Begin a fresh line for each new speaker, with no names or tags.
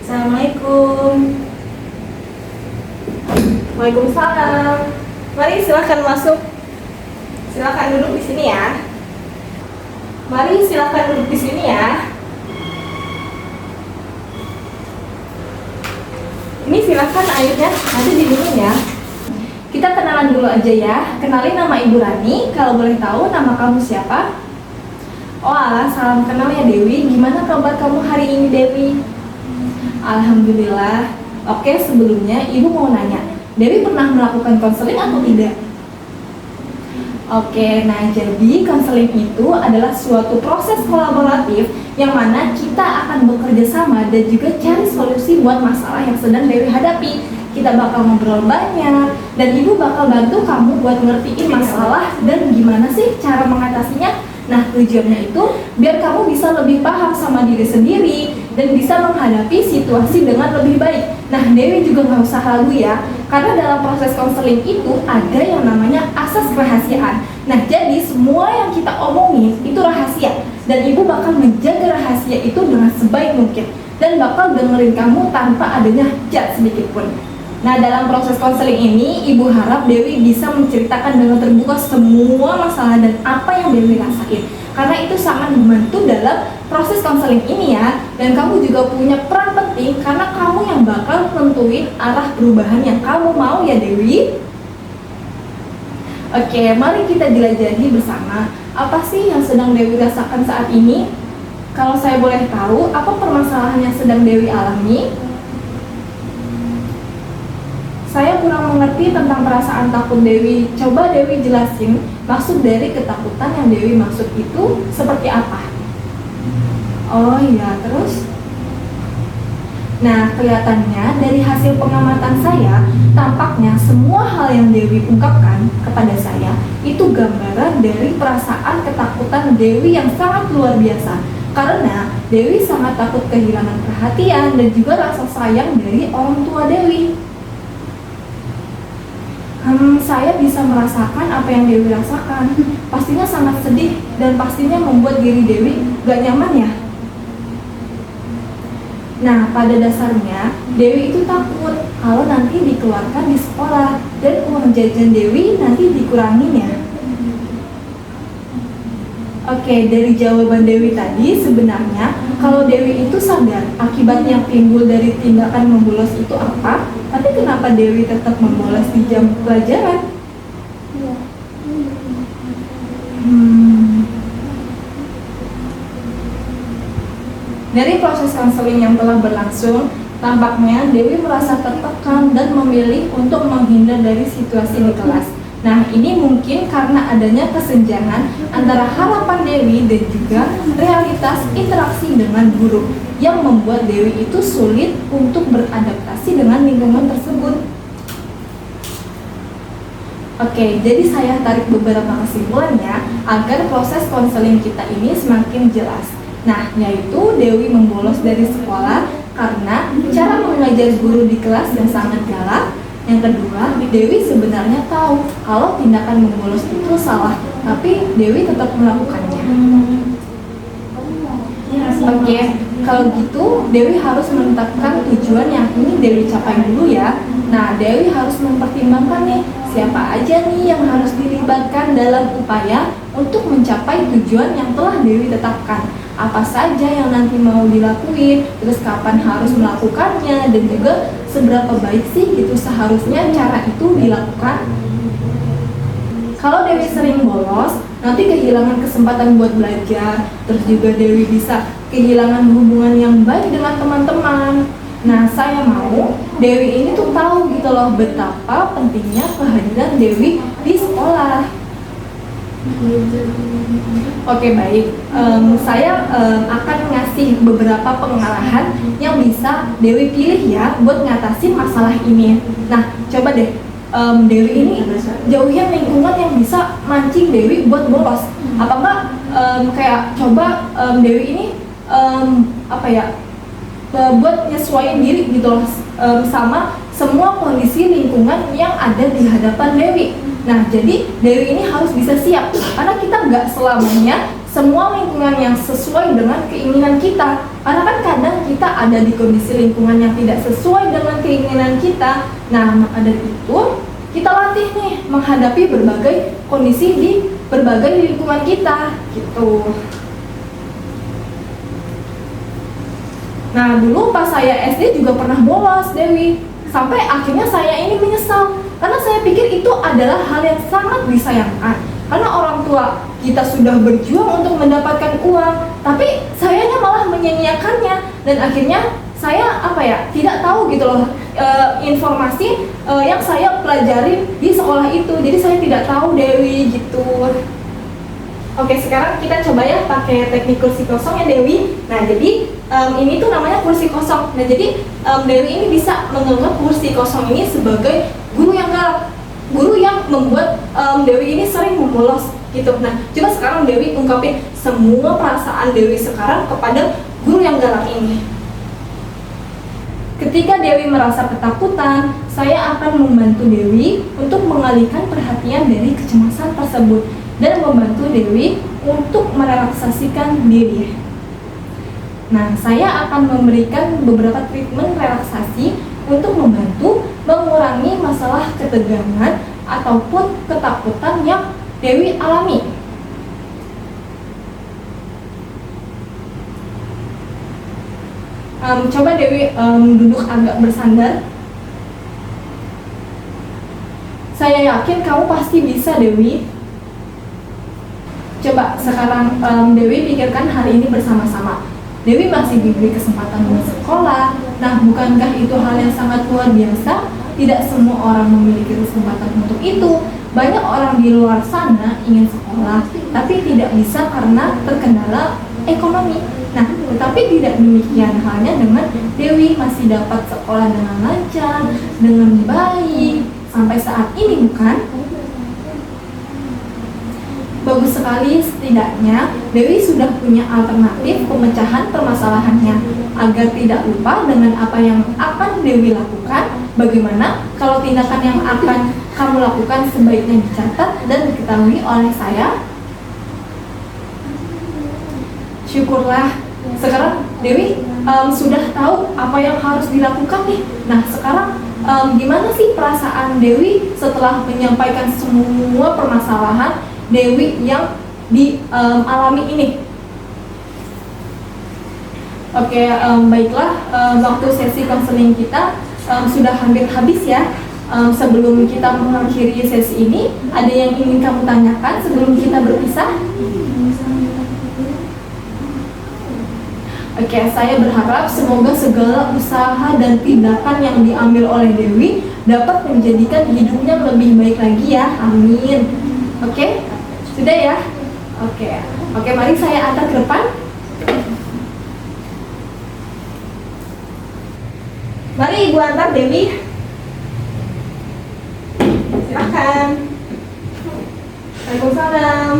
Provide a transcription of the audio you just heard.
Assalamualaikum. Waalaikumsalam. Mari silakan masuk. Silakan duduk di sini ya. Mari silakan duduk di sini ya. Ini silakan airnya, nanti diminum ya. Kita kenalan dulu aja ya. Kenalin nama Ibu Rani. Kalau boleh tahu nama kamu siapa? Oh alah, salam kenal ya Dewi. Gimana kabar kamu hari ini Dewi? Alhamdulillah. Oke, sebelumnya Ibu mau nanya, Dewi pernah melakukan konseling atau tidak? Oke, nah jadi konseling itu adalah suatu proses kolaboratif yang mana kita akan bekerja sama dan juga cari solusi buat masalah yang sedang Dewi hadapi. Kita bakal ngobrol banyak dan Ibu bakal bantu kamu buat ngertiin masalah dan gimana sih cara mengatasinya. Nah, tujuannya itu biar kamu bisa lebih paham sama diri sendiri dan bisa menghadapi situasi dengan lebih baik. Nah, Dewi juga nggak usah ragu ya, karena dalam proses konseling itu ada yang namanya asas kerahasiaan. Nah, jadi semua yang kita omongin itu rahasia dan Ibu bakal menjaga rahasia itu dengan sebaik mungkin dan bakal dengerin kamu tanpa adanya judge sedikit pun. Nah, dalam proses konseling ini, Ibu harap Dewi bisa menceritakan dengan terbuka semua masalah dan apa yang Dewi rasain. Karena itu sangat membantu dalam proses konseling ini ya. Dan kamu juga punya peran penting karena kamu yang bakal nentuin arah perubahan yang kamu mau ya Dewi. Oke, mari kita jelajahi bersama apa sih yang sedang Dewi rasakan saat ini. Kalau saya boleh tahu, apa permasalahan yang sedang Dewi alami? Saya kurang mengerti tentang perasaan takut Dewi. Coba Dewi jelasin maksud dari ketakutan yang Dewi maksud itu seperti apa? Oh iya, terus? Nah, kelihatannya dari hasil pengamatan saya, tampaknya semua hal yang Dewi ungkapkan kepada saya itu gambaran dari perasaan ketakutan Dewi yang sangat luar biasa. Karena Dewi sangat takut kehilangan perhatian dan juga rasa sayang dari orang tua Dewi. Saya bisa merasakan apa yang Dewi rasakan. Pastinya sangat sedih dan pastinya membuat diri Dewi gak nyaman ya. Nah, pada dasarnya Dewi itu takut kalau nanti dikeluarkan di sekolah dan uang jajan Dewi nanti dikurangin ya. Oke, dari jawaban Dewi tadi sebenarnya kalau Dewi itu sadar akibat yang timbul dari tindakan membolos itu apa, tapi kenapa Dewi tetap membolos di jam pelajaran? Dari proses konseling yang telah berlangsung, tampaknya Dewi merasa tertekan dan memilih untuk menghindar dari situasi di kelas. Nah, ini mungkin karena adanya kesenjangan antara harapan Dewi dan juga realitas interaksi dengan guru yang membuat Dewi itu sulit untuk beradaptasi dengan lingkungan tersebut. Oke, jadi saya tarik beberapa kesimpulannya agar proses konseling kita ini semakin jelas. Nah, yaitu Dewi membolos dari sekolah karena cara mengajar guru di kelas yang sangat galak. Yang kedua, Dewi sebenarnya tahu kalau tindakan membolos itu salah, tapi Dewi tetap melakukannya. Oke, kalau gitu Dewi harus menetapkan tujuan yang ingin Dewi capai dulu ya. Nah, Dewi harus mempertimbangkan nih, siapa aja nih yang harus dilibatkan dalam upaya untuk mencapai tujuan yang telah Dewi tetapkan. Apa saja yang nanti mau dilakuin, terus kapan harus melakukannya, dan juga seberapa baik sih gitu seharusnya cara itu dilakukan. Kalau Dewi sering bolos, nanti kehilangan kesempatan buat belajar, terus juga Dewi bisa kehilangan hubungan yang baik dengan teman-teman. Nah, saya mau Dewi ini tuh tahu gitu loh betapa pentingnya kehadiran Dewi di sekolah. Oke, baik. Saya akan ngasih beberapa pengarahan yang bisa Dewi pilih ya buat ngatasin masalah ini. Nah, coba deh Dewi ini jauhin lingkungan yang bisa mancing Dewi buat bolos. Apa enggak kayak coba Dewi ini buat nyesuaiin diri gitu loh sama semua kondisi lingkungan yang ada di hadapan Dewi. Nah, jadi Dewi ini harus bisa siap karena kita nggak selamanya semua lingkungan yang sesuai dengan keinginan kita. Karena kan kadang kita ada di kondisi lingkungan yang tidak sesuai dengan keinginan kita. Nah, maka dari itu kita latih nih menghadapi berbagai kondisi di berbagai lingkungan kita gitu. Nah, dulu pas saya SD juga pernah bolos, Dewi. Sampai akhirnya saya ini menyesal karena saya pikir itu adalah hal yang sangat disayangkan. Karena orang tua kita sudah berjuang untuk mendapatkan uang, tapi sayanya malah menyia-nyiakannya, dan akhirnya saya tidak tahu gitu loh informasi yang saya pelajari di sekolah itu. Jadi saya tidak tahu, Dewi, gitu. Oke, sekarang kita coba ya pakai teknik kursi kosong ya, Dewi. Nah, jadi ini tuh namanya kursi kosong. Nah, jadi Dewi ini bisa menganggap kursi kosong ini sebagai guru yang galak, guru yang membuat Dewi ini sering membolos gitu. Nah, coba sekarang Dewi ungkapin semua perasaan Dewi sekarang kepada guru yang galak ini. Ketika Dewi merasa ketakutan, saya akan membantu Dewi untuk mengalihkan perhatian dari kecemasan tersebut dan membantu Dewi untuk merelaksasikan diri. Nah, saya akan memberikan beberapa treatment relaksasi untuk membantu mengurangi masalah ketegangan ataupun ketakutan yang Dewi alami. Coba Dewi duduk agak bersandar. Saya yakin kamu pasti bisa, Dewi. Coba sekarang Dewi pikirkan hari ini bersama-sama. Dewi masih diberi kesempatan bersekolah. Nah, bukankah itu hal yang sangat luar biasa? Tidak semua orang memiliki kesempatan untuk itu. Banyak orang di luar sana ingin sekolah, tapi tidak bisa karena terkendala ekonomi. Nah, tetapi tidak demikian halnya dengan Dewi, masih dapat sekolah dengan lancar, dengan baik, sampai saat ini, bukan? Bagus sekali, setidaknya Dewi sudah punya alternatif pemecahan permasalahannya. Agar tidak lupa dengan apa yang akan Dewi lakukan, bagaimana kalau tindakan yang akan kamu lakukan sebaiknya dicatat dan diketahui oleh saya? Syukurlah, sekarang Dewi sudah tahu apa yang harus dilakukan nih. Nah, sekarang gimana sih perasaan Dewi setelah menyampaikan semua permasalahan Dewi yang dialami ini? Oke, baiklah, waktu sesi konseling kita sudah hampir habis ya. Sebelum kita mengakhiri sesi ini, ada yang ingin kamu tanyakan sebelum kita berpisah? Oke, saya berharap semoga segala usaha dan tindakan yang diambil oleh Dewi dapat menjadikan hidupnya lebih baik lagi ya. Amin. Oke, sudah ya? Oke, mari saya antar ke depan. Mari Ibu antar Dewi. Silakan. Waalaikumsalam.